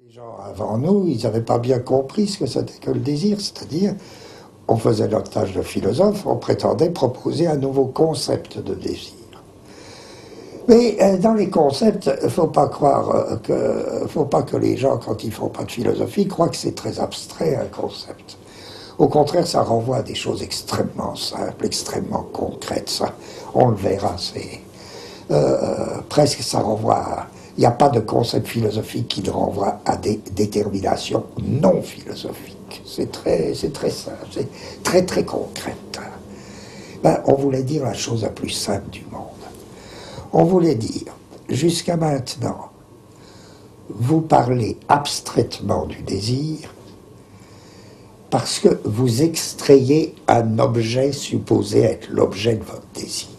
Les gens avant nous, ils n'avaient pas bien compris ce que c'était que le désir, c'est-à-dire, on faisait notre tâche de philosophe, on prétendait proposer un nouveau concept de désir. Mais dans les concepts, il ne faut pas croire faut pas que les gens, quand ils ne font pas de philosophie, croient que c'est très abstrait un concept. Au contraire, ça renvoie à des choses extrêmement simples, extrêmement concrètes. Ça, on le verra, c'est presque ça renvoie à... Il n'y a pas de concept philosophique qui ne renvoie à des déterminations non philosophiques. C'est très simple, c'est très concret. Ben, on voulait dire la chose la plus simple du monde. On voulait dire, jusqu'à maintenant, vous parlez abstraitement du désir parce que vous extrayez un objet supposé être l'objet de votre désir.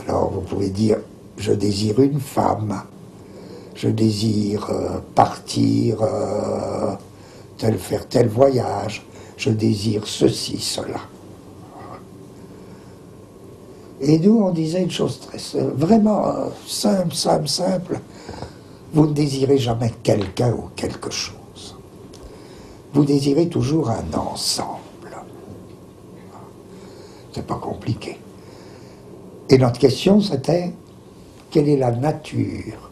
Alors vous pouvez dire, je désire une femme, je désire partir, faire tel voyage, je désire ceci, cela. Et nous, on disait une chose vraiment simple. Vous ne désirez jamais quelqu'un ou quelque chose. Vous désirez toujours un ensemble. C'est pas compliqué. Et notre question, c'était, quelle est la nature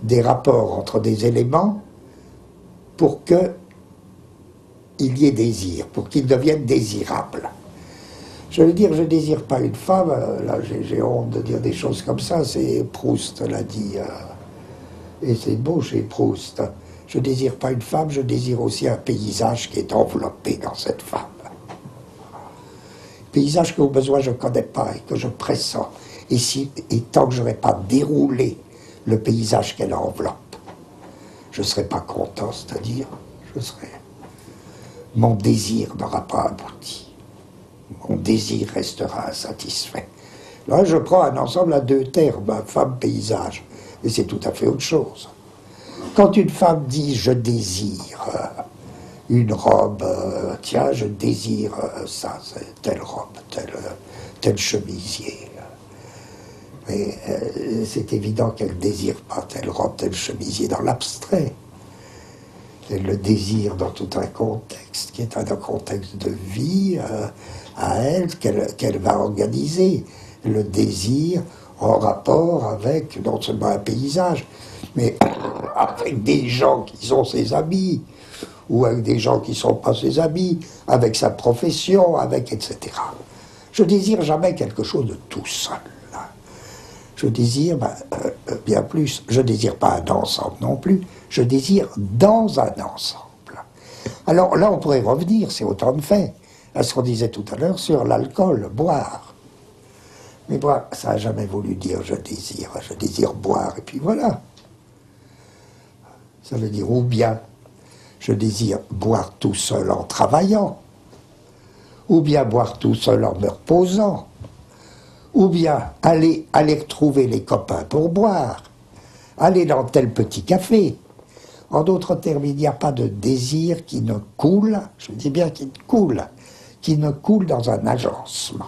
des rapports entre des éléments pour qu'il y ait désir, pour qu'ils deviennent désirables? Je veux dire, je ne désire pas une femme, là j'ai honte de dire des choses comme ça, c'est Proust l'a dit, et c'est beau chez Proust. Je ne désire pas une femme, je désire aussi un paysage qui est enveloppé dans cette femme. Paysage qu'au besoin je ne connais pas et que je pressens. Et tant que je n'aurai pas déroulé le paysage qu'elle enveloppe, je ne serai pas content, c'est-à-dire, mon désir n'aura pas abouti. Mon désir restera insatisfait. Là, je prends un ensemble à deux termes, femme, paysage, et c'est tout à fait autre chose. Quand une femme dit « je désire une robe, tiens, je désire ça, telle robe, tel chemisier », mais c'est évident qu'elle ne désire pas telle robe, tel chemisier dans l'abstrait. Elle le désire dans tout un contexte, qui est un contexte de vie à elle, qu'elle va organiser. Le désir en rapport avec non seulement un paysage, mais avec des gens qui sont ses amis, ou avec des gens qui ne sont pas ses amis, avec sa profession, etc. Je désire jamais quelque chose de tout seul. Je désire bien plus. Je ne désire pas un ensemble non plus. Je désire dans un ensemble. Alors là, on pourrait revenir, c'est autant de fait, à ce qu'on disait tout à l'heure sur l'alcool, boire. Mais boire, ça n'a jamais voulu dire je désire boire, et puis voilà. Ça veut dire ou bien je désire boire tout seul en travaillant, ou bien boire tout seul en me reposant, ou bien aller retrouver les copains pour boire, aller dans tel petit café. En d'autres termes, il n'y a pas de désir qui ne coule, je dis bien qui ne coule dans un agencement.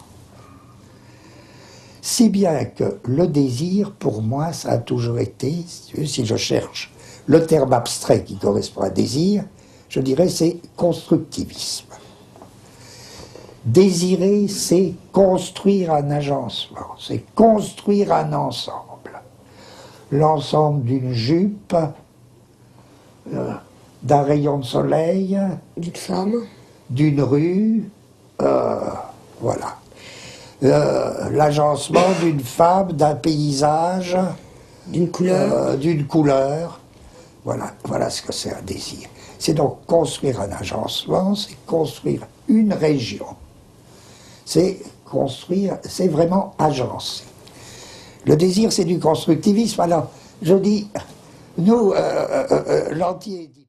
Si bien que le désir, pour moi, ça a toujours été, si je cherche le terme abstrait qui correspond à désir, je dirais c'est constructivisme. Désirer, c'est construire un agencement, c'est construire un ensemble. L'ensemble d'une jupe, d'un rayon de soleil, d'une femme, d'une rue, voilà. L'agencement d'une femme, d'un paysage, d'une couleur. Voilà ce que c'est un désir. C'est donc construire un agencement, c'est construire une région. C'est construire, c'est vraiment agencer. Le désir, c'est du constructivisme. Alors, je dis, nous, l'anti-Édipe,